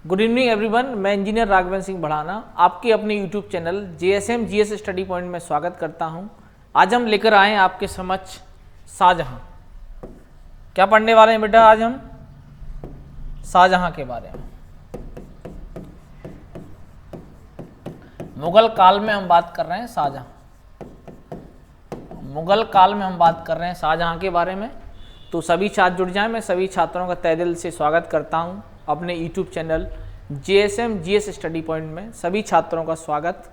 Good evening everyone, मैं engineer Raghavendra Singh बढ़ाना आपके अपने YouTube channel JSM GS study point में स्वागत करता हूं। आज हम लेकर आए हैं आपके समक्ष शाहजहां। क्या पढ़ने वाले हैं बेटा? आज हम शाहजहां के बारे में। मुगल काल में हम बात कर रहे हैं शाहजहां। मुगल काल में हम बात कर रहे हैं शाहजहां के बारे में। तो सभी छात्र जुड़ जाएं। मैं सभी छात्रों का तहे दिल से स्वागत करता हूं अपने YouTube channel JSM GS study point में। सभी छात्रों का स्वागत।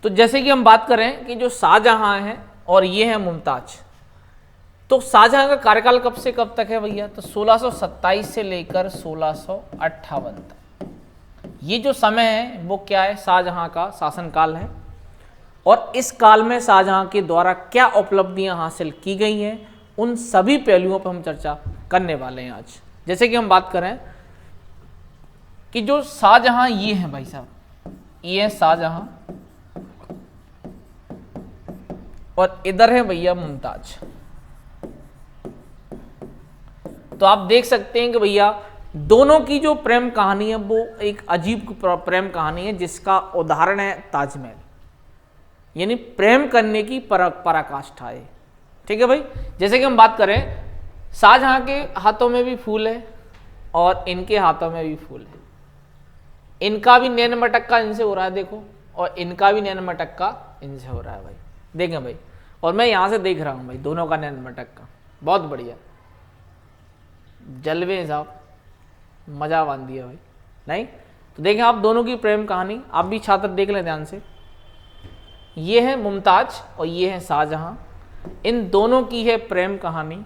तो जैसे कि हम बात करें कि जो शाहजहां है और ये है मुमताज। तो शाहजहां का कार्यकाल कब से कब तक है भैया? तो 1627 से लेकर 1658 तक। ये जो समय है वो क्या है? शाहजहां का शासनकाल है। और इस काल में शाहजहां के द्वारा क्या उपलब्धियां हासिल की गई हैं, उन सभी पहलुओं पर हम चर्चा करने वाले हैं आज। जैसे कि हम बात करें कि जो शाहजहां ये है भाई साहब, ये है शाहजहां और इधर है भैया मुमताज। तो आप देख सकते हैं कि भैया दोनों की जो प्रेम कहानी है वो एक अजीब प्रेम कहानी है, जिसका उदाहरण है ताजमहल। यानी प्रेम करने की पराकाष्ठा है। ठीक है भाई। जैसे कि हम बात करें, शाहजहां के हाथों में भी फूल है और इनके हाथों में भी फूल है। इनका भी नैन मटक्का इनसे हो रहा है, देखो, और इनका भी नैन मटक्का इनसे हो रहा है भाई। देखें भाई, और मैं यहां से देख रहा हूं भाई दोनों का नैन मटक्का। बहुत बढ़िया, जलवे साहब, मजा बांध दिया भाई। नहीं तो देखें आप दोनों की प्रेम कहानी, आप भी छात्र देख लें ध्यान से। ये है मुमताज और ये है शाहजहां। इन दोनों की है प्रेम कहानी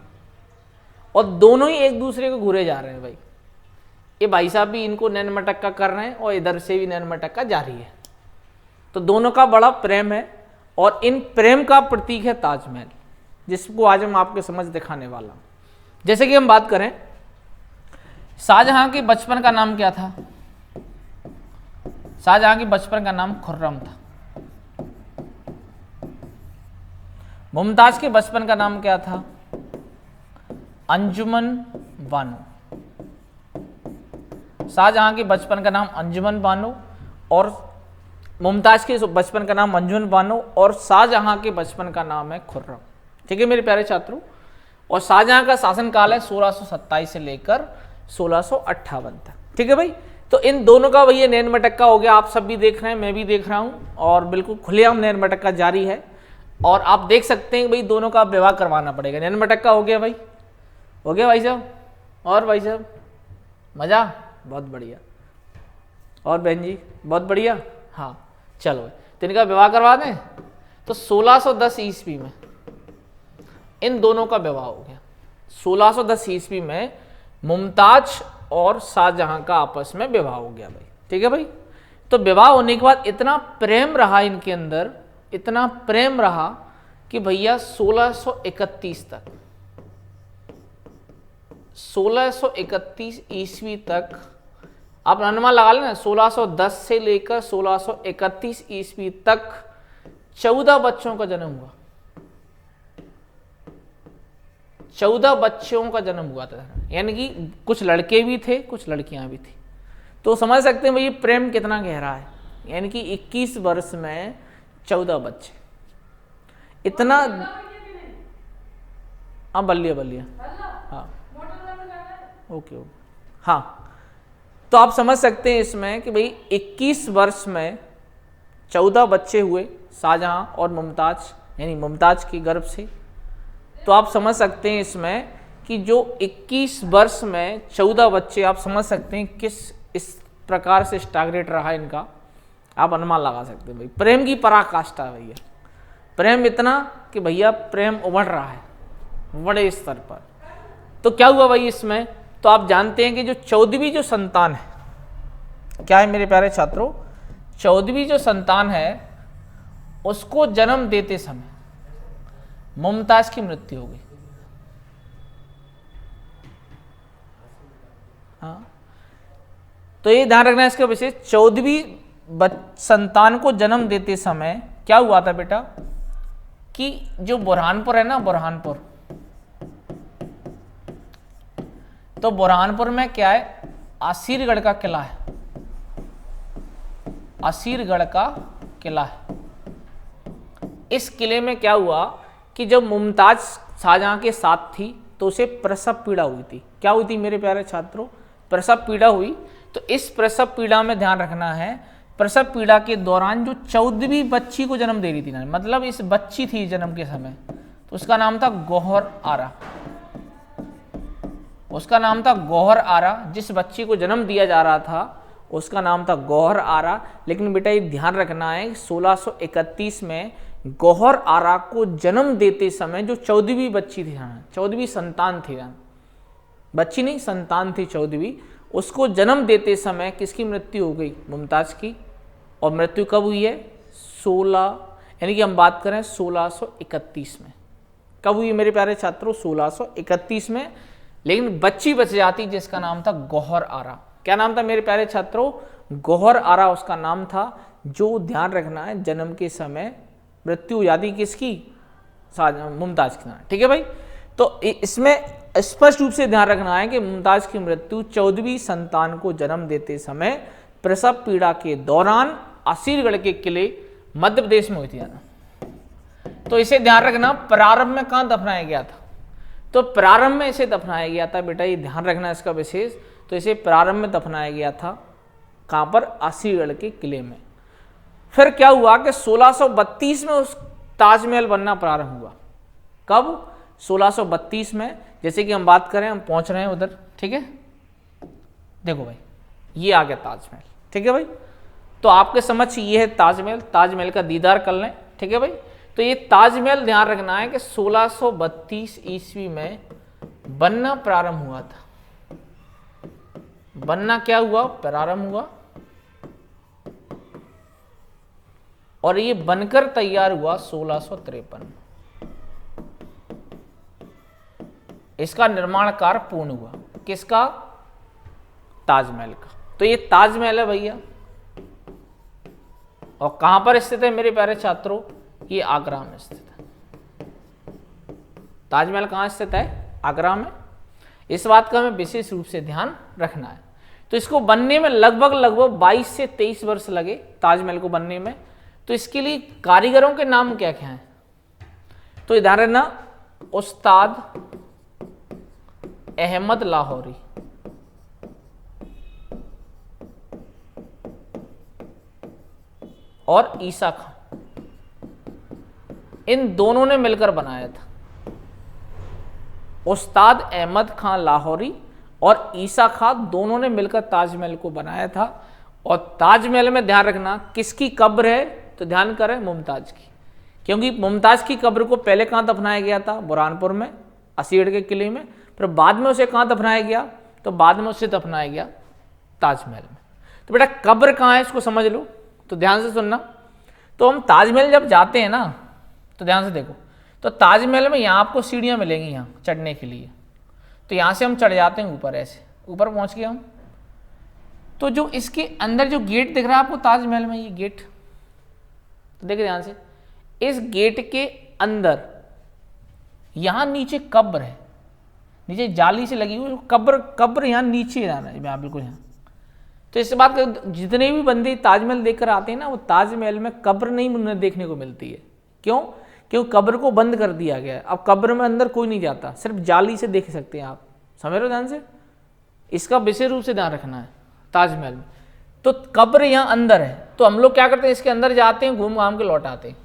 और दोनों ही एक दूसरे को घूरे जा रहे हैं भाई। ये भाई साहब भी इनको नैन मटक्का कर रहे हैं और इधर से भी नैन मटक्का जारी है। तो दोनों का बड़ा प्रेम है और इन प्रेम का प्रतीक है ताजमहल, जिसको आज हम आपके समझ दिखाने वाला हूं। जैसे कि हम बात करें, शाहजहां के बचपन का नाम क्या था? शाहजहां के बचपन का नाम खुर्रम था। मुमताज के बचपन का नाम क्या था? अंजुमन बानो। शाहजहां के बचपन का नाम अंजुमन बानो और मुमताज के बचपन का नाम अंजुमन बानो और शाहजहां के बचपन का नाम है खुर्रम। ठीक है मेरे प्यारे छात्रों। और शाहजहां का शासनकाल है 1627 से लेकर 1658 तक। ठीक है भाई। तो इन दोनों का भैया नैन मटक्का हो गया। आप सब भी देख रहे हैं, मैं भी देख रहा हूं, और बिल्कुल खुलेआम नैन मटक्का जारी है। और आप देख सकते हैं भाई दोनों का विवाह करवाना पड़ेगा। नैन मटक्का हो गया भाई, हो गया भाई साहब। और भाई साहब मजा, बहुत बढ़िया। और बहन जी बहुत बढ़िया। हाँ चलो, तो इनका विवाह करवा दें। तो 1610 ईस्वी में इन दोनों का विवाह हो गया। 1610 ईस्वी में मुमताज और शाहजहां का आपस में विवाह हो गया भाई। ठीक है भाई। तो विवाह होने के बाद इतना प्रेम रहा इनके अंदर, इतना प्रेम रहा कि भैया 1631 तक, 1631 ईस्वी तक आप अनुमान लगा लेना। 1610 से लेकर 1631 ईस्वी तक 14 बच्चों का जन्म हुआ। 14 बच्चों का जन्म हुआ था। यानी कि कुछ लड़के भी थे, कुछ लड़कियां भी थी। तो समझ सकते हैं भाई प्रेम कितना गहरा है। यानी कि 21 वर्ष में 14 बच्चे, इतना। हाँ बल्लिया बल्लिया, हाँ ओके ओके, हाँ। तो आप समझ सकते हैं इसमें कि भाई 21 वर्ष में 14 बच्चे हुए शाहजहां और मुमताज, यानी मुमताज के गर्भ से। तो आप समझ सकते हैं इसमें कि जो 21 वर्ष में 14 बच्चे, आप समझ सकते हैं किस इस प्रकार से स्टाग्रेट रहा इनका। आप अनुमान लगा सकते हैं भाई। प्रेम की पराकाष्ठा है भैया। प्रेम इतना कि भैया प्रेम उमड़ रहा है बड़े स्तर पर। तो क्या हुआ भाई इसमें? तो आप जानते हैं कि जो 14वीं जो संतान है, क्या है मेरे प्यारे छात्रों? 14वीं जो संतान है उसको जन्म देते समय मुमताज की मृत्यु हो गई। हाँ, तो ये ध्यान रखना है इसके विशेष। 14वीं संतान को जन्म देते समय क्या हुआ था बेटा कि जो बुरहानपुर है ना, बुरहानपुर, तो बुरहानपुर में क्या है? आसीरगढ़ का किला है। असीरगढ़ का किला है। इस किले में क्या हुआ कि जब मुमताज शाहजहां के साथ थी तो उसे प्रसव पीड़ा हुई थी। क्या हुई थी मेरे प्यारे छात्रों? प्रसव पीड़ा हुई। तो इस प्रसव पीड़ा में ध्यान रखना है, प्रसव पीड़ा के दौरान जो 14वीं बच्ची को जन्म दे रही थी ना, मतलब इस बच्ची थी जन्म के समय, तो उसका नाम था गौहर आरा। उसका नाम था गौहर आरा। जिस बच्ची को जन्म दिया जा रहा था उसका नाम था गौहर आरा। लेकिन बेटा ये ध्यान रखना है 1631 में गौहर आरा को जन्म देते समय जो 14वीं बच्ची थी, 14वीं संतान थी, बच्ची नहीं संतान थी 14वीं, उसको जन्म देते समय किसकी मृत्यु हो गई? मुमताज की। और मृत्यु कब हुई है? 16, यानी कि हम बात करें 1631 में। कब हुई मेरे प्यारे छात्रों? 1631 में। लेकिन बच्ची बच जाती जिसका नाम था गौहर आरा। क्या नाम था मेरे प्यारे छात्रों? गौहर आरा उसका नाम था। जो ध्यान रखना है जन्म के समय मृत्यु हो जाती किसकी? मुमताज की। ठीक है भाई। तो इसमें स्पष्ट रूप से ध्यान रखना है कि मुमताज की मृत्यु 14वीं संतान को जन्म देते समय प्रसव पीड़ा के दौरान असीरगढ़ के किले मध्य प्रदेश में हुई थी। तो इसे ध्यान रखना, प्रारंभ में कहां दफनाया गया था? तो प्रारंभ में इसे दफनाया गया था बेटा, ये ध्यान रखना इसका विशेष। तो इसे प्रारंभ में दफनाया गया था कहां पर? असीरगढ़ के किले में। फिर क्या हुआ कि 1632 में उस ताजमहल बनना प्रारंभ हुआ। कब? 1632 में। जैसे कि हम बात करें, हम पहुंच रहे हैं उधर, ठीक है। देखो भाई, ये आ गया ताजमहल, ठीक है भाई। तो आपके समझ ये है ताजमहल। ताजमहल का दीदार कर लें, ठीक है भाई। तो ये ताजमहल ध्यान रखना है कि 1632 ईस्वी में बनना प्रारंभ हुआ था। बनना क्या हुआ? प्रारंभ हुआ। और ये बनकर तैयार हुआ 1653। इसका निर्माण कार्य पूर्ण हुआ। किसका? ताजमहल का। तो ये ताजमहल है भैया। और कहां पर स्थित है मेरे प्यारे छात्रों? ये आगरा में स्थित है। ताजमहल कहां स्थित है? आगरा में। इस बात का हमें विशेष रूप से ध्यान रखना है। तो इसको बनने में लगभग 22 से 23 वर्ष लगे ताजमहल को बनने में। तो इसके लिए कारीगरों के नाम क्या क्या हैं? तो ध्यान रखना, उस्ताद अहमद लाहौरी, और ईसा खां, इन दोनों ने मिलकर बनाया था। उस्ताद अहमद खां लाहौरी और ईसा खां दोनों ने मिलकर ताजमहल को बनाया था। और ताजमहल में ध्यान रखना किसकी कब्र है? तो ध्यान करें, मुमताज की। क्योंकि मुमताज की कब्र को पहले कहां दफनाया गया था? बुरहानपुर में, असीगढ़ के किले में। फिर बाद में उसे कहां दफनाया गया? तो बाद में उसे दफनाया गया ताजमहल में। तो बेटा कब्र कहां है इसको समझ लो, तो ध्यान से सुनना। तो हम ताजमहल जब जाते हैं ना, तो ध्यान से देखो, तो ताजमहल में यहाँ आपको सीढ़ियाँ मिलेंगी यहाँ चढ़ने के लिए। तो यहाँ से हम चढ़ जाते हैं ऊपर, ऐसे ऊपर पहुँच गए हम। तो जो इसके अंदर जो गेट दिख रहा है आपको ताजमहल में, ये गेट, तो देखिए ध्यान से, इस गेट के अंदर यहाँ नीचे कब्र है, नीचे जाली से लगी हुई कब्र यहाँ नीचे जाना है, यहाँ बिल्कुल यहाँ। तो इस बात का जितने भी बंदे ताजमहल देखकर आते हैं ना, वो ताजमहल में कब्र नहीं उन्हें देखने को मिलती है। क्यों? क्योंकि कब्र को बंद कर दिया गया है। अब कब्र में अंदर कोई नहीं जाता, सिर्फ जाली से देख सकते हैं आप। समझ रहे हो ध्यान से? इसका विशेष रूप से ध्यान रखना है ताजमहल में। तो कब्र यहाँ अंदर है, तो हम लोग क्या करते हैं, इसके अंदर जाते हैं, घूम घाम के लौट आते हैं।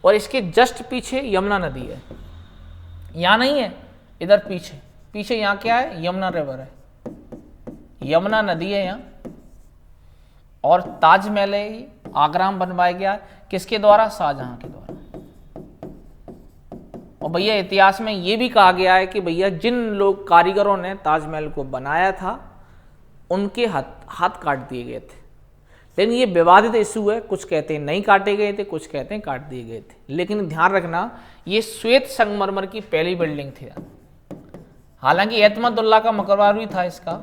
और इसके जस्ट पीछे यमुना नदी है, यहाँ नहीं है, इधर पीछे पीछे यहाँ क्या है? यमुना रिवर है, यमुना नदी है यहाँ। और ताजमहल है ये आगरा में बनवाया गया, किसके द्वारा? शाहजहां के द्वारा। और भैया इतिहास में ये भी कहा गया है कि भैया जिन लोग कारीगरों ने ताजमहल को बनाया था उनके हाथ काट दिए गए थे। लेकिन ये विवादित इशू है, कुछ कहते हैं नहीं काटे गए थे, कुछ कहते हैं काट दिए गए थे। लेकिन ध्यान रखना, ये श्वेत संगमरमर की पहली बिल्डिंग थी। हालांकि एतमदुल्ला का मकबरा भी था इसका।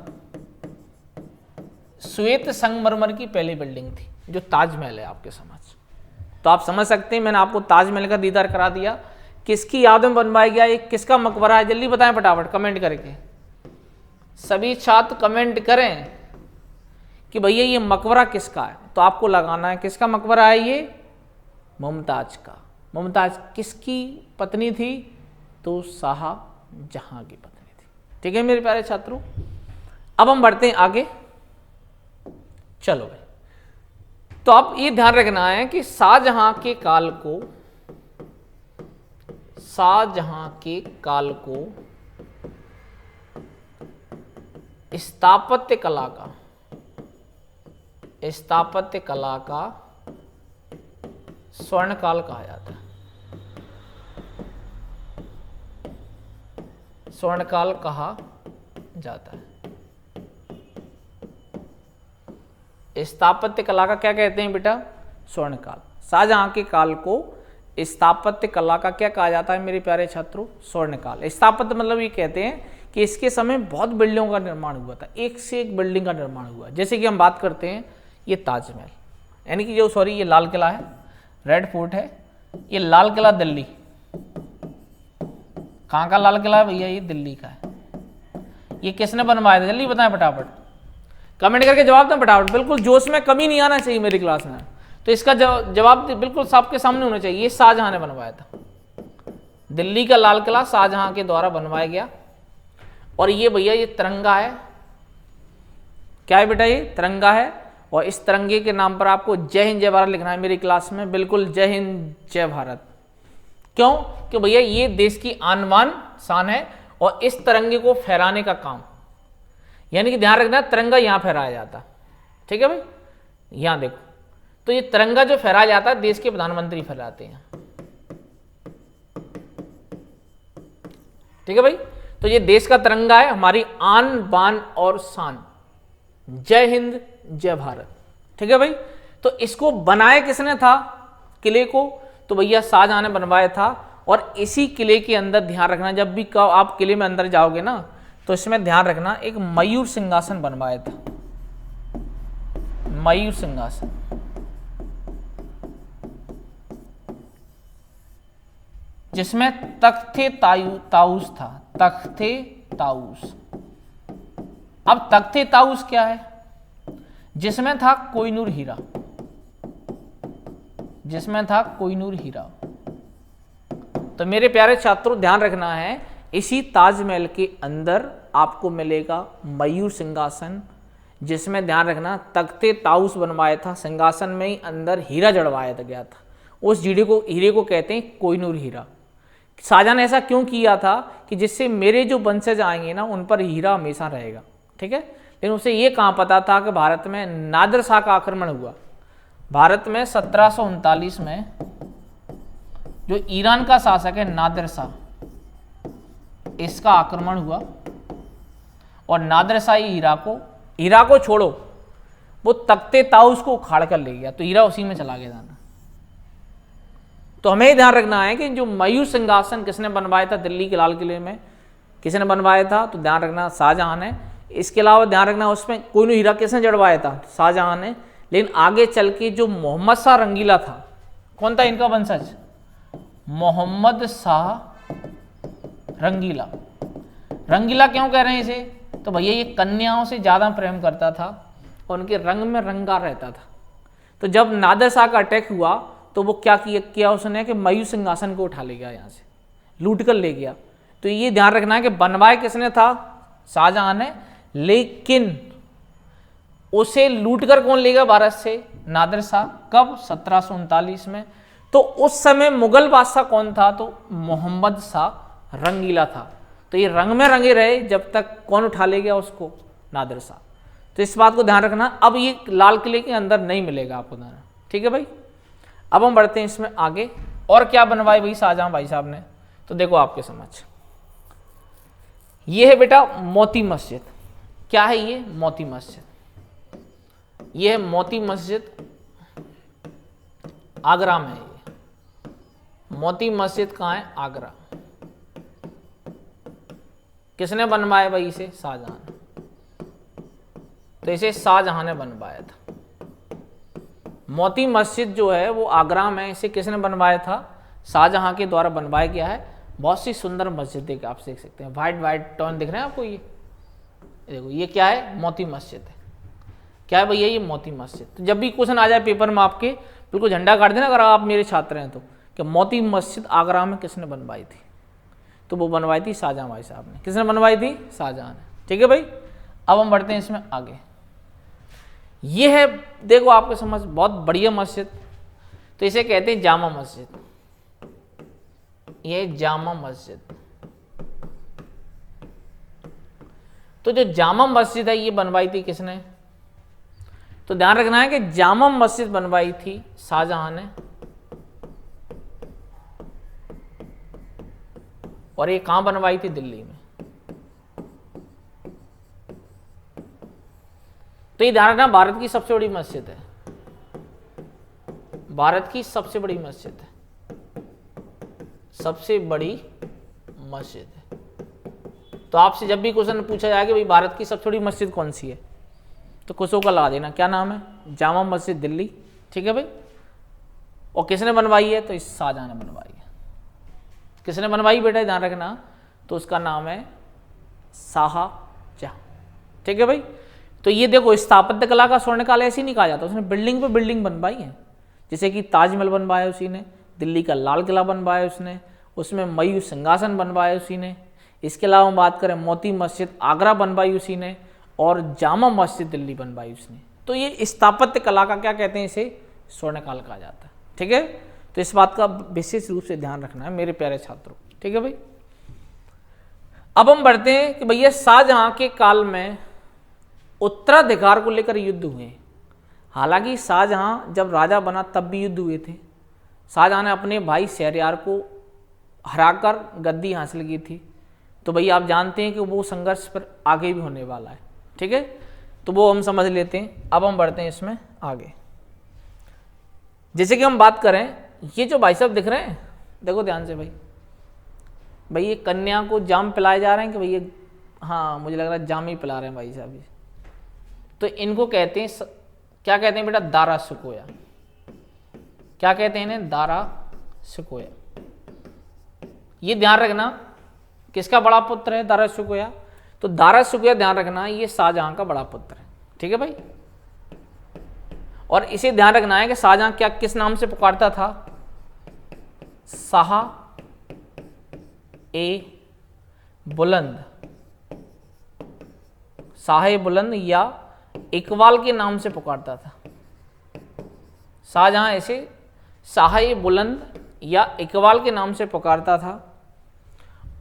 श्वेत संगमरमर की पहली बिल्डिंग थी जो ताजमहल है आपके समझ। तो आप समझ सकते हैं, मैंने आपको ताजमहल का दीदार करा दिया। किसकी याद में बनवाया गया, ये किसका मकबरा है? जल्दी बताएं फटाफट कमेंट करके। सभी छात्र कमेंट करें कि भैया ये मकबरा किसका है, तो आपको लगाना है किसका मकबरा है ये, मुमताज का। मुमताज किसकी पत्नी थी, तो शाहजहां की पत्नी थी। ठीक है मेरे प्यारे छात्रों, अब हम बढ़ते हैं आगे। चलो भाई, तो अब ये ध्यान रखना है कि शाहजहां के काल को स्थापत्य कला का स्वर्ण काल कहा जाता है। स्वर्ण काल कहा जाता है। स्थापत्य कला का क्या कहते हैं बेटा, स्वर्ण काल। शाहजहां के काल को स्थापत्य कला का क्या कहा जाता है मेरे प्यारे छात्रों, स्वर्ण काल। स्थापत्य मतलब ये कहते हैं कि इसके समय बहुत बिल्डिंगों का निर्माण हुआ था, एक से एक बिल्डिंग का निर्माण हुआ। जैसे कि हम बात करते हैं ये ताजमहल, यानी कि जो ये लाल किला है, रेड फोर्ट है, ये लाल किला दिल्ली। कहाँ का लाल किला है भैया, ये दिल्ली का है। ये किसने बनवाया था, जल्दी बताएं फटाफट, कमेंट करके जवाब दें फटाफट, बिल्कुल जोश में कमी नहीं आना चाहिए मेरी क्लास में। तो इसका जवाब बिल्कुल सबके सामने होना चाहिए। ये शाहजहां ने बनवाया था, दिल्ली का लाल किला शाहजहां के द्वारा बनवाया गया। और ये भैया ये तिरंगा है, क्या है बेटा, ये तिरंगा है। और इस तिरंगे के नाम पर आपको जय हिंद जय भारत लिखना है मेरी क्लास में, बिल्कुल जय हिंद जय भारत। क्यों, कि भैया ये देश की आन बान शान है। और इस तिरंगे को फहराने का काम, यानी कि ध्यान रखना तिरंगा यहां फहराया जाता, ठीक है भाई, यहां देखो, तो ये तिरंगा जो फहराया जाता है देश के प्रधानमंत्री फहराते हैं, ठीक है भाई। तो ये देश का तिरंगा है, हमारी आन बान और शान, जय हिंद जय भारत, ठीक है भाई। तो इसको बनाया किसने था किले को, तो भैया शाहजहां ने बनवाया था। और इसी किले के अंदर ध्यान रखना, जब भी आप किले में अंदर जाओगे ना, तो इसमें ध्यान रखना एक मयूर सिंहासन बनवाया था, मयूर सिंहासन। जिसमें तख्ते ताऊस था, तख्ते ताऊस। अब तख्ते ताऊस क्या है, जिसमें था कोहिनूर हीरा, जिसमें था कोहिनूर हीरा। तो मेरे प्यारे छात्रों ध्यान रखना है, इसी ताजमहल के अंदर आपको मिलेगा मयूर सिंहासन, जिसमें ध्यान रखना तख्ते ताऊस बनवाया था, सिंहासन में ही अंदर हीरा जड़वाया गया था। उस हीरे को कहते हैं कोहिनूर हीरा। शाहजहां ने ऐसा क्यों किया था कि जिससे मेरे जो वंशज आएंगे ना उन पर हीरा हमेशा रहेगा, ठीक है। लेकिन उसे ये कहाँ पता था कि भारत में नादिर शाह का आक्रमण हुआ। भारत में 1739 में जो ईरान का शासक है नादिर शाह, इसका आक्रमण हुआ। और नादिर शाह हीरा को छोड़ो, वो तख्ते ताऊस को उखाड़ कर ले गया, तो हीरा उसी में चला गया जाना। तो हमें ध्यान रखना है कि जो मयूर सिंहासन किसने बनवाया था दिल्ली के लाल किले में, किसने बनवाया था, तो ध्यान रखना शाहजहां ने। इसके अलावा ध्यान रखना उसमें कोहिनूर हीरा किसने जड़वाया था, शाहजहां ने। लेकिन आगे चल के जो मोहम्मद शाह रंगीला था, कौन था इनका वंशज, मोहम्मद शाह रंगीला। रंगीला क्यों कह रहे हैं इसे, तो भैया ये कन्याओं से ज्यादा प्रेम करता था और उनके रंग में रंगा रहता था। तो जब नादिर शाह का अटैक हुआ तो वो क्या किया उसने कि मयूर सिंहासन को उठा ले गया, यहाँ से लूट कर ले गया। तो ये ध्यान रखना है कि बनवाया किसने था, शाहजहां ने। लेकिन उसे लूट कर कौन ले गया भारत से, नादिर शाह। कब, 1739 में। तो उस समय मुगल बादशाह कौन था, तो मोहम्मद शाह रंगीला था। तो ये रंग में रंगे रहे जब तक कौन उठा ले गया उसको, नादिर शाह। तो इस बात को ध्यान रखना। अब ये लाल किले के अंदर नहीं मिलेगा आपको, ठीक है भाई। अब हम बढ़ते हैं इसमें आगे, और क्या बनवाए भाई शाहजहां भाई साहब ने, तो देखो आपके समझ, ये है बेटा मोती मस्जिद। क्या है ये, मोती मस्जिद। ये है मोती मस्जिद, आगरा में है ये। मोती मस्जिद कहाँ है, आगरा। किसने बनवाया भाई इसे, शाहजहां ने। तो इसे शाहजहां ने बनवाया था। मोती मस्जिद जो है वो आगरा में, इसे किसने बनवाया था, शाहजहां के द्वारा बनवाया गया है। बहुत सी सुंदर मस्जिद है, आप देख सकते हैं, वाइट वाइट टोन दिख रहे हैं आपको। ये देखो, ये क्या है, मोती मस्जिद है। क्या है भैया, ये मोती मस्जिद। तो जब भी क्वेश्चन आ जाए पेपर में आपके, बिल्कुल झंडा काट देना अगर आप मेरे छात्र हैं तो, कि मोती मस्जिद आगरा में किसने बनवाई थी, तो वो बनवाई थी शाहजहां भाई साहब ने। किसने बनवाई थी? शाहजहां ने। ठीक है भाई, अब हम बढ़ते हैं इसमें आगे। ये है देखो आपके समझ बहुत बढ़िया मस्जिद, तो इसे कहते हैं जामा मस्जिद। ये जामा मस्जिद, तो जो जामा मस्जिद है ये बनवाई थी किसने? तो ध्यान रखना है कि जामा मस्जिद बनवाई थी शाहजहां ने, और ये कहां बनवाई थी? दिल्ली में। तो ये ध्यान रखना भारत की सबसे बड़ी मस्जिद है, भारत की सबसे बड़ी मस्जिद है, सबसे बड़ी मस्जिद है। तो आपसे जब भी क्वेश्चन पूछा जाए कि भाई भारत की सबसे बड़ी मस्जिद कौन सी है, तो कुछ का लगा देना, क्या नाम है? जामा मस्जिद दिल्ली। ठीक है भाई, और किसने बनवाई है? तो इस शाहजहां ने बनवाई है। किसने बनवाई बेटा, ध्यान रखना, तो उसका नाम है शाहजहां। ठीक है भाई, तो ये देखो स्थापत्य कला का स्वर्णकाल ऐसे ही नहीं कहा जाता, उसने बिल्डिंग पे बिल्डिंग बनवाई है, जैसे कि ताजमहल बनवाया उसी ने, दिल्ली का लाल किला बनवाया उसने, उसमें मयूर सिंहासन बनवाया उसी ने। इसके अलावा हम बात करें मोती मस्जिद आगरा बनवाई उसी ने, और जामा मस्जिद दिल्ली बनवाई उसने। तो ये स्थापत्य कला का क्या कहते हैं? इसे स्वर्णकाल कहा जाता है। ठीक है, तो इस बात का विशेष रूप से ध्यान रखना है मेरे प्यारे छात्रों। ठीक है भाई, अब हम बढ़ते हैं कि भैया शाहजहां के काल में उत्तराधिकार को लेकर युद्ध हुए। हालांकि शाहजहां जब राजा बना तब भी युद्ध हुए थे। शाहजहां ने अपने भाई शहरयार को हराकर गद्दी हासिल की थी, तो भैया आप जानते हैं कि वो संघर्ष पर आगे भी होने वाला है। ठीक है, तो वो हम समझ लेते हैं। अब हम बढ़ते हैं इसमें आगे। जैसे कि हम बात करें, ये जो भाई साहब दिख रहे हैं, देखो ध्यान से भाई ये कन्या को जाम पिलाए जा रहे हैं कि भैया, हाँ मुझे लग रहा है जाम ही पिला रहे हैं भाई साहब। तो इनको कहते हैं, क्या कहते हैं बेटा? दारा सुकोया। क्या कहते हैं इन्हें? दारा सुकोया। ये ध्यान रखना, किसका बड़ा पुत्र है दारा सुकोया? तो दारा सुकोया ध्यान रखना, ये शाहजहां का बड़ा पुत्र है। ठीक है भाई, और इसे ध्यान रखना है कि शाहजहां क्या किस नाम से पुकारता था? शाह ए बुलंद, शाह बुलंद या इकबाल के नाम से पुकारता था। शाहजहां इसे शाह बुलंद या इकबाल के नाम से पुकारता था।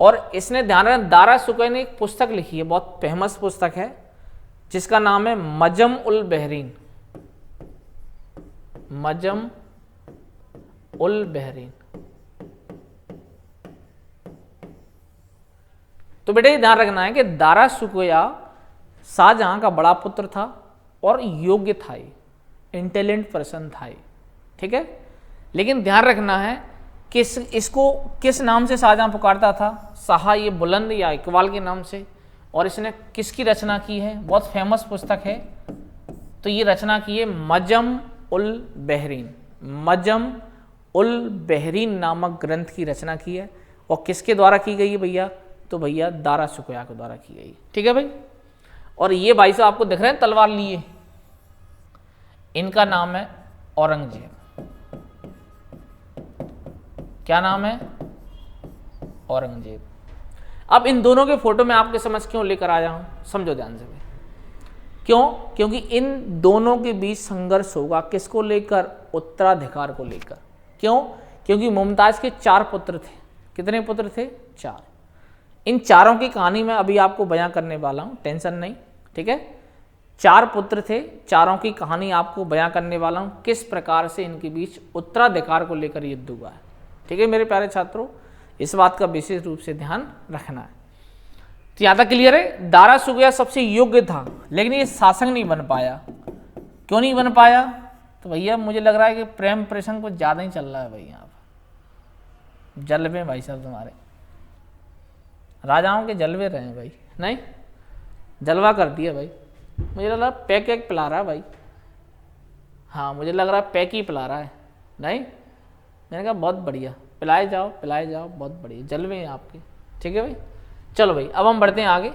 और इसने ध्यान रखना, दारा सुकोया ने एक पुस्तक लिखी है, बहुत फेमस पुस्तक है, जिसका नाम है मजम उल बहरीन। मजम उल बहरीन। तो बेटे ये ध्यान रखना है कि दारा सुकोया शाहजहां का बड़ा पुत्र था और योग्य था, इंटेलिजेंट पर्सन था। ठीक है, लेकिन ध्यान रखना है कि इसको किस नाम से शाहजहां पुकारता था? शाह ये बुलंद या इकबाल के नाम से। और इसने किसकी रचना की है? बहुत फेमस पुस्तक है, तो ये रचना की है मजम उल बहरीन। मजम उल बहरीन नामक ग्रंथ की रचना की है, और किसके द्वारा की गई है भैया? तो भैया दारा सुकोया के द्वारा की गई। ठीक है भाई, और ये भाई साहब आपको दिख रहे हैं तलवार लिए, इनका नाम है औरंगजेब। क्या नाम है? औरंगजेब। अब इन दोनों के फोटो में आपके समझ क्यों लेकर आया हूं, समझो ध्यान से भाई। क्यों? क्योंकि इन दोनों के बीच संघर्ष होगा, किसको लेकर? उत्तराधिकार को लेकर। क्यों? क्योंकि मुमताज के 4 पुत्र थे। कितने पुत्र थे? 4। इन चारों की कहानी मैं अभी आपको बयां करने वाला हूं, टेंशन नहीं। ठीक है, 4 पुत्र थे, चारों की कहानी आपको बयां करने वाला हूं, किस प्रकार से इनके बीच उत्तराधिकार को लेकर युद्ध हुआ है। ठीक है मेरे प्यारे छात्रों, इस बात का विशेष रूप से ध्यान रखना है। तो यहाँ तक क्लियर है? दारा सुकोया सबसे योग्य था, लेकिन ये शासक नहीं बन पाया। क्यों नहीं बन पाया? तो भैया मुझे लग रहा है कि प्रेम प्रसंग कुछ ज़्यादा ही चल रहा है भाई, यहाँ पर जलवे भाई साहब तुम्हारे, राजाओं के जलवे रहे हैं भाई। नहीं, जलवा कर दिया भाई। मुझे लग रहा है पैक एक पिला रहा है भाई। हाँ मुझे लग रहा है पैक ही पिला रहा है। नहीं, मैंने कहा बहुत बढ़िया, पिलाए जाओ पिलाए जाओ, बहुत बढ़िया जलवे हैं आपके। ठीक है भाई, चलो भाई अब हम बढ़ते हैं आगे,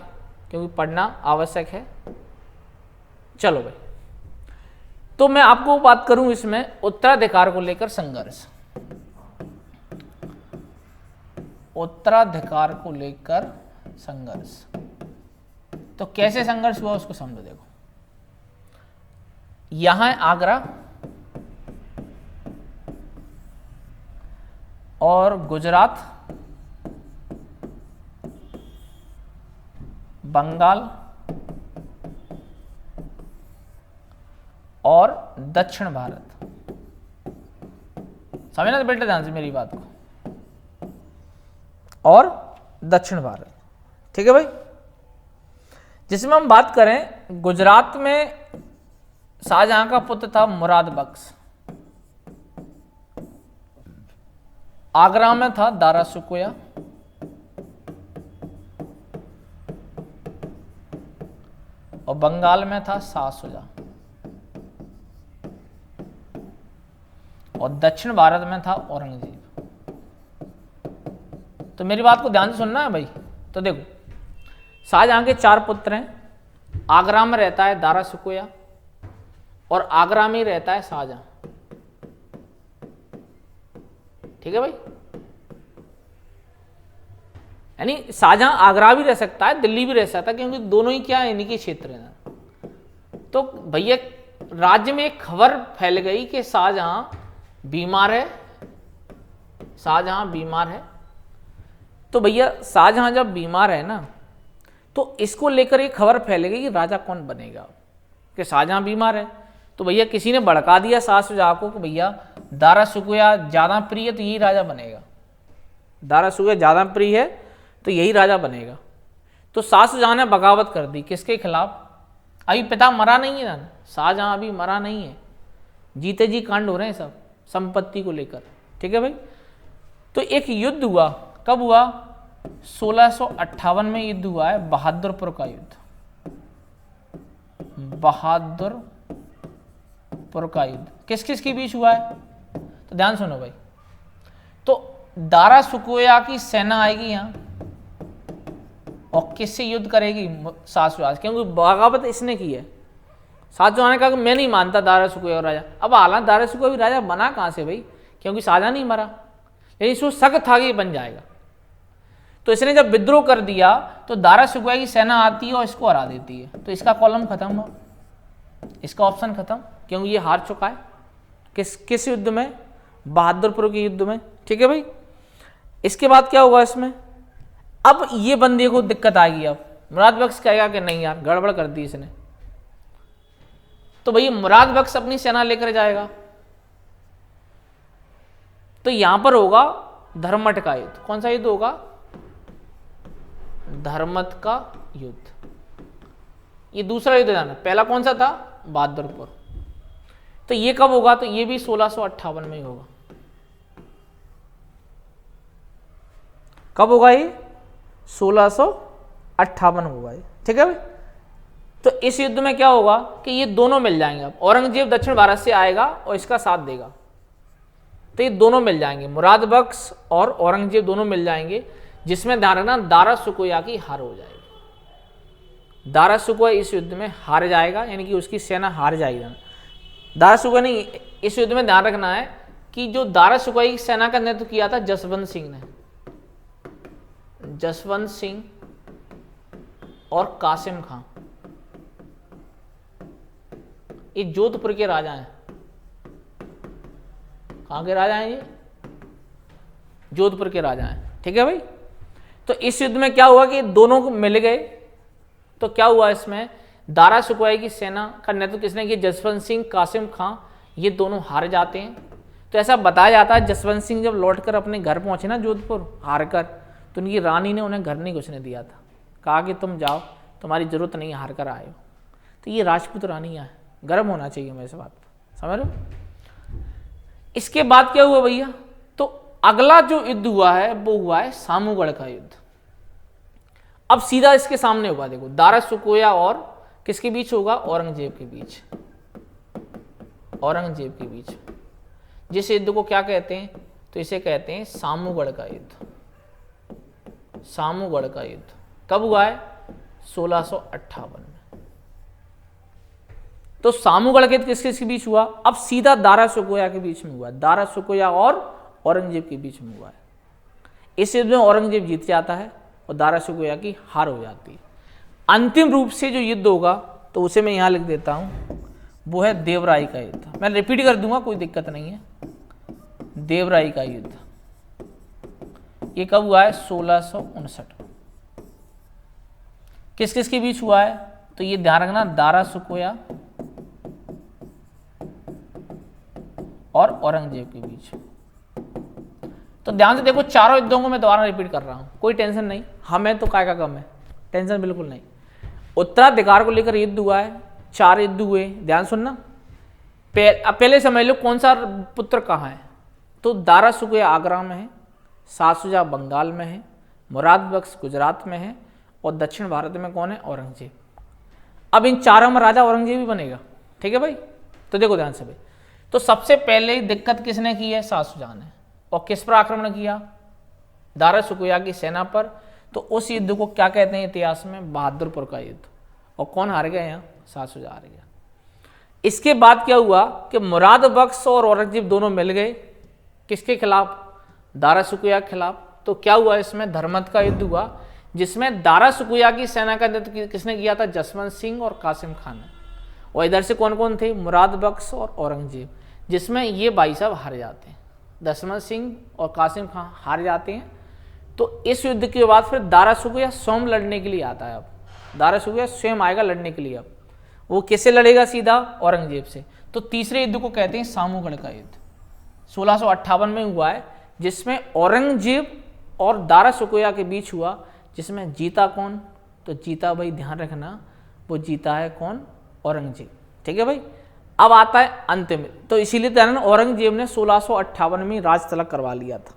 क्योंकि पढ़ना आवश्यक है। चलो भाई तो मैं आपको बात करूं इसमें उत्तराधिकार को लेकर संघर्ष, उत्तराधिकार को लेकर संघर्ष। तो कैसे संघर्ष हुआ उसको समझो। देखो यहां है आगरा और गुजरात, बंगाल और दक्षिण भारत। समझना तो बेटे ध्यान से मेरी बात को, और दक्षिण भारत। ठीक है भाई। जिसमें हम बात करें, गुजरात में शाहजहां का पुत्र था मुराद बख्श, आगरा में था दारा सुकोया, और बंगाल में था शाह सुजा, और दक्षिण भारत में था औरंगजेब। तो मेरी बात को ध्यान से सुनना है भाई। तो देखो शाहजहां के 4 पुत्र हैं। आगरा में रहता है दारा सुकोया और आगरा में ही रहता है शाहजहां। ठीक है भाई। यानी शाहजहां आगरा भी रह सकता है, दिल्ली भी रह सकता है, क्योंकि दोनों ही क्या है, इन्हीं के क्षेत्र हैं। तो भैया राज्य में एक खबर फैल गई कि शाहजहां बीमार है, शाहजहां बीमार है। तो भैया शाहजहां जब बीमार है ना, तो इसको लेकर एक खबर फैल गई कि राजा कौन बनेगा, कि शाहजहां बीमार है। तो भैया किसी ने भड़का दिया शाह सुजा को कि भैया दारा सुकोया ज्यादा प्रिय है तो यही राजा बनेगा, दारा सुकोया ज्यादा प्रिय है तो यही राजा बनेगा। तो शाह सुजा ने बगावत कर दी। किसके खिलाफ? अभी पिता मरा नहीं है ना, शाहजहां अभी मरा नहीं है, जीते जी कांड हो रहे हैं सब संपत्ति को लेकर। ठीक है भाई। तो एक युद्ध हुआ। कब हुआ? 1658 में युद्ध हुआ है, बहादुरपुर का युद्ध, बहादुरपुर का युद्ध। किस किस के बीच हुआ है? तो ध्यान सुनो भाई। तो दारा सुकोया की सेना आएगी यहां और किससे युद्ध करेगी? शाह सुजा, क्योंकि बगावत इसने की है। शाह सुजा ने कहा कि मैं नहीं मानता दारा सुकोया राजा। अब हालांकि दारा सुकोया भी राजा बना कहां से भाई, क्योंकि शाहजहां नहीं मरा, लेकिन इसको शक था कि बन जाएगा। तो इसने जब विद्रोह कर दिया तो दारा सुकोया की सेना आती है और इसको हरा देती है। तो इसका कॉलम खत्म हुआ, इसका ऑप्शन खत्म, क्योंकि ये हार चुका है। किस युद्ध में? बहादुरपुर के युद्ध में। ठीक है भाई। इसके बाद क्या होगा इसमें? अब ये बंदे को दिक्कत आएगी। अब मुराद बख्श कहेगा कि नहीं यार गड़बड़ कर दी इसने। तो भैया मुराद बख्श अपनी सेना लेकर जाएगा। तो यहां पर होगा धर्मट का युद्ध। कौन सा युद्ध होगा? धर्मत का युद्ध। ये दूसरा युद्ध जाना। पहला कौन सा था? बहादुरपुर। तो ये कब होगा? तो ये भी 1658 में ही होगा। कब होगा ये? 1658 होगा ये। ठीक है भाई। तो इस युद्ध में क्या होगा कि ये दोनों मिल जाएंगे। अब औरंगजेब दक्षिण भारत से आएगा और इसका साथ देगा, तो ये दोनों मिल जाएंगे, मुराद बख्श और औरंगजेब दोनों मिल जाएंगे, जिसमें ध्यान रखना दारा सुकोया की हार हो जाएगी। दारा सुकोया इस युद्ध में हार जाएगा, यानी कि उसकी सेना हार जाएगी। दारा सुकोया नहीं, इस युद्ध में ध्यान रखना है कि जो दारा सुकोया की सेना का नेतृत्व किया था जसवंत सिंह ने, जसवंत सिंह और कासिम खां, ये जोधपुर के राजा हैं। कहां के राजा हैं ये? जोधपुर के राजा हैं। ठीक है भाई। तो इस युद्ध में क्या हुआ कि दोनों को मिल गए। तो क्या हुआ इसमें? दारा सुकोया की सेना का नेतृत्व किसने किया? जसवंत सिंह, कासिम खां, ये दोनों हार जाते हैं। तो ऐसा बताया जाता है जसवंत सिंह जब लौटकर अपने घर पहुंचे ना जोधपुर हार कर, तो उनकी रानी ने उन्हें घर नहीं घुसने दिया था, कहा कि तुम जाओ, तुम्हारी जरूरत नहीं, हार कर आए हो। तो ये राजपूत रानियां हैं, गर्म होना चाहिए मेरे से बात, समझ लो। इसके बाद क्या हुआ भैया? तो अगला जो युद्ध हुआ है वो हुआ है सामूगढ़ का युद्ध। अब सीधा इसके सामने होगा, देखो दारा सुकोया और किसके बीच होगा? औरंगजेब के बीच, औरंगजेब के बीच। जिस युद्ध को क्या कहते हैं? तो इसे कहते हैं सामूगढ़ का युद्ध। सामूगढ़ का युद्ध कब हुआ है? 1658 में। तो सामूगढ़ के किस किस के बीच हुआ? अब सीधा दारा सुकोया के बीच में हुआ, दारा सुकोया और औरंगजेब के बीच में हुआ है। इस युद्ध में औरंगजेब जीत जाता है और दारा सुकोया की हार हो जाती है। अंतिम रूप से जो युद्ध होगा तो उसे मैं यहाँ लिख देता हूँ, वो है देवराई का युद्ध। मैं रिपीट कर दूंगा, कोई दिक्कत नहीं है। देवराई का युद्ध ये कब हुआ है? 1659। किस किस के बीच हुआ है? तो ये ध्यान रखना, दारा सुकोया और औरंगजेब के बीच। तो ध्यान से देखो, चारों युद्धों को मैं दोबारा रिपीट कर रहा हूं, कोई टेंशन नहीं, हमें तो काय का कम है, टेंशन बिल्कुल नहीं। उत्तराधिकार को लेकर युद्ध हुआ है, 4 युद्ध हुए, ध्यान सुनना। पहले समझ लो कौन सा पुत्र कहाँ है। तो दारा सुकोया आगरा में है, शाह शुजा बंगाल में है, मुराद बख्श गुजरात में है, और दक्षिण भारत में कौन है? औरंगजेब। अब इन चारों में राजा औरंगजेब ही बनेगा, ठीक है भाई। तो देखो ध्यान से भाई, तो सबसे पहले दिक्कत किसने की है? शाह शुजा ने। और किस पर आक्रमण किया? दारा सुकोया की सेना पर। तो उस युद्ध को क्या कहते हैं इतिहास में? बहादुरपुर का युद्ध। और कौन हार गया यहाँ? शाह शुजा हार गया। इसके बाद क्या हुआ कि मुराद बख्श और औरंगजेब दोनों मिल गए, किसके खिलाफ? दारा सुकोया के खिलाफ। तो क्या हुआ इसमें? धर्मत का युद्ध हुआ, जिसमें दारा सुकोया की सेना का नेतृत्व किसने किया था? जसवंत सिंह और कासिम खान ने। और इधर से कौन कौन थे? मुराद बख्श और औरंगजेब, जिसमें ये भाई साहब हार जाते हैं, जसवंत सिंह और कासिम खान हार जाते हैं। तो इस युद्ध के बाद फिर दारा सुकोया स्वयं लड़ने के लिए आता है। अब दारा सुकोया स्वयं आएगा लड़ने के लिए। अब वो किससे लड़ेगा? सीधा औरंगजेब से। तो तीसरे युद्ध को कहते हैं सामूगढ़ का युद्ध, 1658 में हुआ है, जिसमें औरंगजेब और दारा सुकोया के बीच हुआ, जिसमें जीता कौन? तो जीता भाई ध्यान रखना, वो जीता है कौन? औरंगजेब, ठीक है भाई। अब आता है अंत में, तो इसीलिए ध्यान, औरंगजेब ने 1658 में राज तलक करवा लिया था,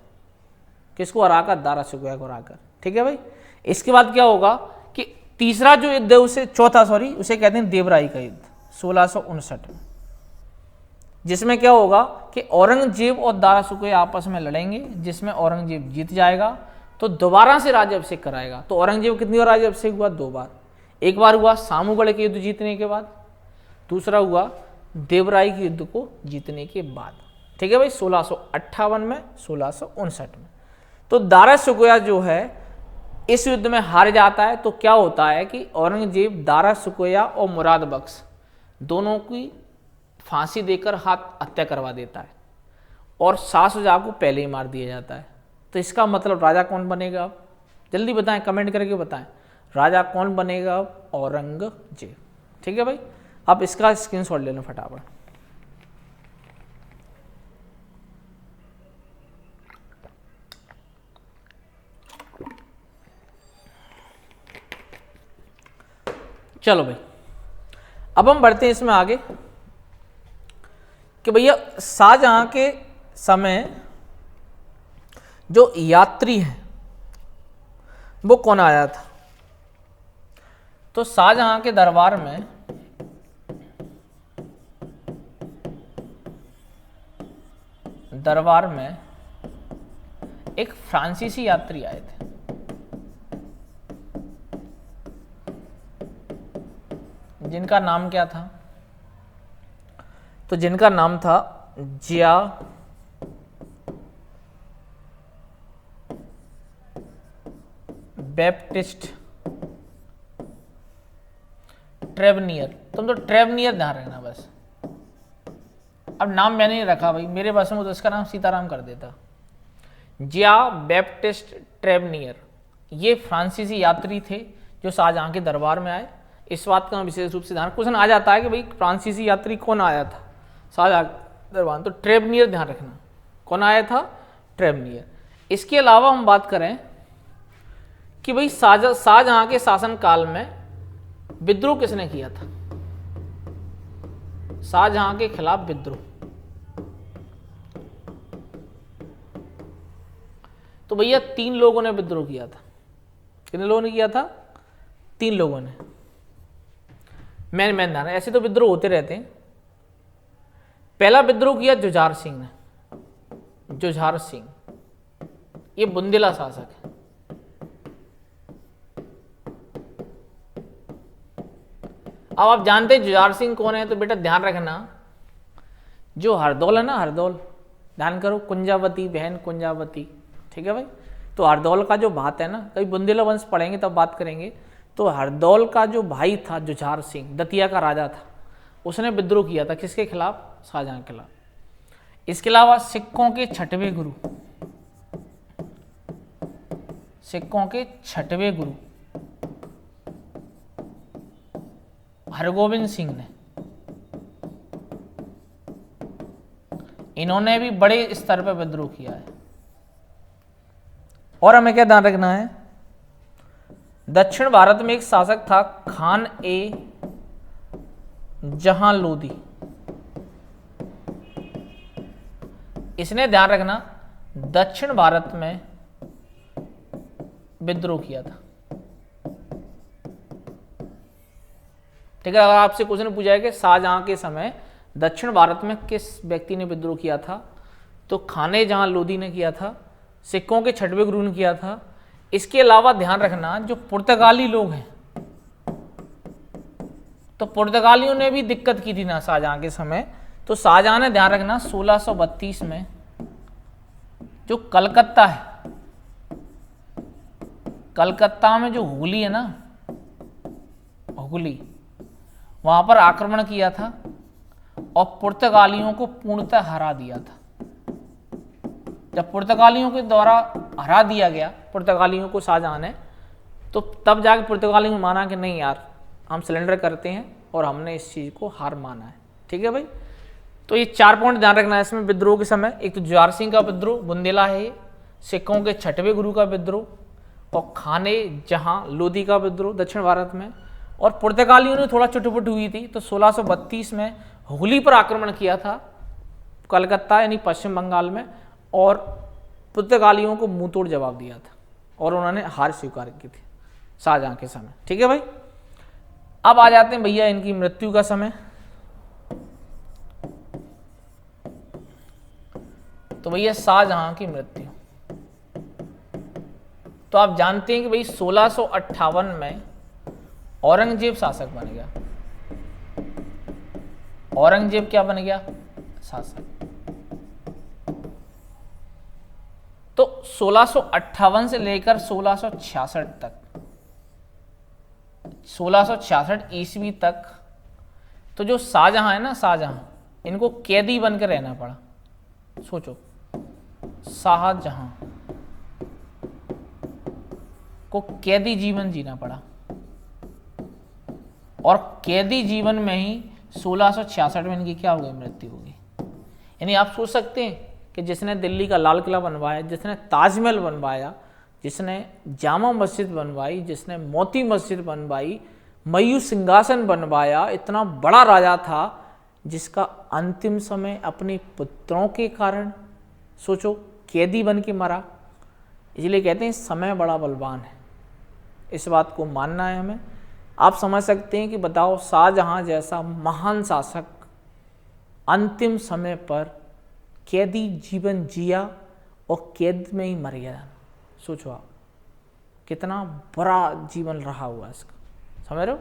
किसको हराकर? दारा सुकोया को हराकर, ठीक है भाई। इसके बाद क्या होगा कि तीसरा जो युद्ध है उसे उसे कहते हैं देवराई का युद्ध, 1659 में, जिसमें क्या होगा कि औरंगजेब और दारा सुकोया आपस में लड़ेंगे, जिसमें औरंगजेब जीत जाएगा तो दोबारा से राज्याभिषेक कराएगा। तो औरंगजेब कितनी बार राज्याभिषेक हुआ? 2 बार। एक बार हुआ सामूगढ़ के युद्ध जीतने के बाद, दूसरा हुआ देवराई के युद्ध को जीतने के बाद, ठीक है भाई, 1658 में, 1659 में। तो दारा सुकोया जो है इस युद्ध में हार जाता है। तो क्या होता है कि औरंगजेब दारा सुकोया और मुराद बख्श दोनों की फांसी देकर हत्या करवा देता है, और शाह शुजा को पहले ही मार दिया जाता है। तो इसका मतलब राजा कौन बनेगा? अब जल्दी बताएं, कमेंट करके बताएं, राजा कौन बनेगा? अब औरंगजेब, ठीक है भाई। अब इसका स्क्रीनशॉट ले लो फटाफट। चलो भाई, अब हम बढ़ते हैं इसमें आगे कि भैया शाहजहां के समय जो यात्री हैं वो कौन आया था? तो शाहजहां के दरबार में एक फ्रांसीसी यात्री आए थे, जिनका नाम क्या था? तो जिनका नाम था जिया बैप्टिस्ट ट्रेवनियर। तुम तो ट्रेवनियर ध्यान रखना बस, अब नाम मैंने नहीं रखा भाई, मेरे बस में तो इसका नाम सीताराम कर देता। जिया बैप्टिस्ट ट्रेवनियर ये फ्रांसीसी यात्री थे जो शाहजहां के दरबार में आए। इस बात का विशेष रूप से ध्यान, क्वेश्चन आ जाता है कि भाई फ्रांसीसी यात्री कौन आया था शाहजहां दरबार, तो ट्रेवनियर ध्यान रखना, कौन आया था? ट्रेवनियर। इसके अलावा हम बात करें कि भाई शाहजहां के शासन काल में विद्रोह किसने किया था? शाहजहां के खिलाफ विद्रोह, तो भैया 3 लोगों ने विद्रोह किया था। कितने लोगों ने किया था? 3 लोगों ने। मैन ध्यान, ऐसे तो विद्रोह होते रहते हैं। पहला विद्रोह किया जुझार सिंह ने। जुझार सिंह ये बुंदेला शासक है। अब आप जानते हैं जुझार सिंह कौन है, तो बेटा ध्यान रखना, जो हरदौल है ना, हरदौल, ध्यान करो, कुंजावती बहन कुंजावती, ठीक है भाई। तो हरदौल का जो भात है ना, कभी बुंदेला वंश पढ़ेंगे तब बात करेंगे, तो हरदौल का जो भाई था जुझार सिंह, दतिया का राजा था, उसने विद्रोह किया था किसके खिलाफ? शाहजहां के खिलाफ। इसके अलावा सिखों के छठवें गुरु, सिखों के छठवें गुरु हरगोविंद सिंह ने, इन्होंने भी बड़े स्तर पर विद्रोह किया है। और हमें क्या ध्यान रखना है, दक्षिण भारत में एक शासक था खान ए जहां लोदी, इसने ध्यान रखना दक्षिण भारत में विद्रोह किया था। ठीक है, अगर आपसे क्वेश्चन पूछा है कि शाहजहां के समय दक्षिण भारत में किस व्यक्ति ने विद्रोह किया था, तो खाने जहां लोदी ने किया था, सिखों के छठवें गुरु ने किया था। इसके अलावा ध्यान रखना जो पुर्तगाली लोग हैं, तो पुर्तगालियों ने भी दिक्कत की थी ना शाहजहां के समय, तो शाहजहां ने ध्यान रखना 1632 में जो कलकत्ता है, कलकत्ता में जो हुगली है ना, हुगली, वहां पर आक्रमण किया था और पुर्तगालियों को पूर्णतः हरा दिया था। जब पुर्तगालियों के द्वारा हरा दिया गया पुर्तगालियों को शाहजहां ने, तो तब जाके पुर्तगालियों ने माना कि नहीं यार, हम सरेंडर करते हैं और हमने इस चीज़ को हार माना है। ठीक है भाई, तो ये 4 पॉइंट ध्यान रखना है इसमें विद्रोह के समय। एक तो जुझार सिंह का विद्रोह, बुंदेला है ये, सिखों के छठवें गुरु का विद्रोह, और खाने जहां लोदी का विद्रोह दक्षिण भारत में, और पुर्तगालियों ने थोड़ा चुटपुट हुई थी, तो 1632 में हुगली पर आक्रमण किया था, कलकत्ता यानी पश्चिम बंगाल में, और पुर्तगालियों को मुंह तोड़ जवाब दिया था और उन्होंने हार स्वीकार की थी शाहजहां के समय। ठीक है भाई, अब आ जाते हैं भैया इनकी मृत्यु का समय। तो भैया शाहजहां की मृत्यु, तो आप जानते हैं कि भाई 1658 में औरंगजेब शासक बन गया। औरंगजेब क्या बन गया? शासक। तो 1658 से लेकर 1666 तक, 1666 ईस्वी तक, तो जो शाहजहां है ना, शाहजहां, इनको कैदी बनकर रहना पड़ा। सोचो, शाहजहां को कैदी जीवन जीना पड़ा, और कैदी जीवन में ही 1666 में इनकी क्या हो गई? मृत्यु हो गई। यानी आप सोच सकते हैं कि जिसने दिल्ली का लाल किला बनवाया, जिसने ताजमहल बनवाया, जिसने जामा मस्जिद बनवाई, जिसने मोती मस्जिद बनवाई, मयूर सिंहासन बनवाया, इतना बड़ा राजा था, जिसका अंतिम समय अपने पुत्रों के कारण, सोचो, कैदी बन के मरा। इसलिए कहते हैं समय बड़ा बलवान है, इस बात को मानना है हमें। आप समझ सकते हैं कि बताओ, शाहजहां जैसा महान शासक अंतिम समय पर कैदी जीवन जिया और कैद में ही मर गया। सोचो आप, कितना बड़ा जीवन रहा हुआ इसका, समझ रहे हो?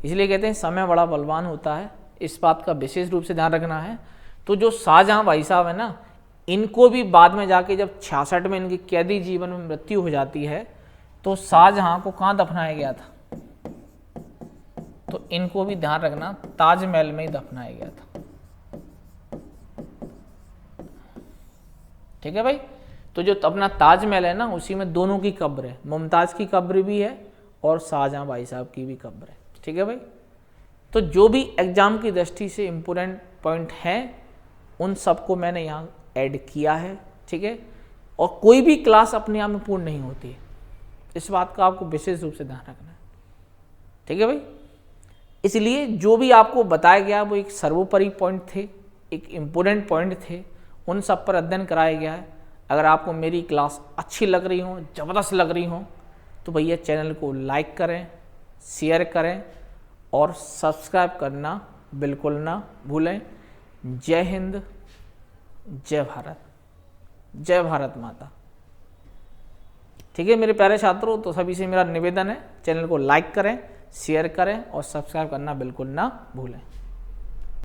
इसलिए कहते हैं समय बड़ा बलवान होता है, इस बात का विशेष रूप से ध्यान रखना है। तो जो शाहजहां भाई साहब है ना, इनको भी बाद में जाके जब 66 में इनकी कैदी जीवन में मृत्यु हो जाती है, तो शाहजहां को कहाँ दफनाया गया था? तो इनको भी ध्यान रखना, ताजमहल में ही दफनाया गया था। ठीक है भाई, तो जो अपना ताजमहल है ना, उसी में दोनों की कब्र है, मुमताज की कब्र भी है और शाहजहां भाई साहब की भी कब्र है। ठीक है भाई, तो जो भी एग्जाम की दृष्टि से इम्पोर्टेंट पॉइंट हैं, उन सबको मैंने यहाँ ऐड किया है। ठीक है, और कोई भी क्लास अपने आप में पूर्ण नहीं होती है, इस बात का आपको विशेष रूप से ध्यान रखना है। ठीक है भाई, इसलिए जो भी आपको बताया गया वो एक सर्वोपरि पॉइंट थे, एक इम्पोर्टेंट पॉइंट थे, उन सब पर अध्ययन कराया गया है। अगर आपको मेरी क्लास अच्छी लग रही हो, ज़बरदस्त लग रही हो, तो भैया चैनल को लाइक करें, शेयर करें और सब्सक्राइब करना बिल्कुल ना भूलें। जय हिंद, जय भारत, जय भारत माता। ठीक है मेरे प्यारे छात्रों, तो सभी से मेरा निवेदन है, चैनल को लाइक करें, शेयर करें और सब्सक्राइब करना बिल्कुल ना भूलें।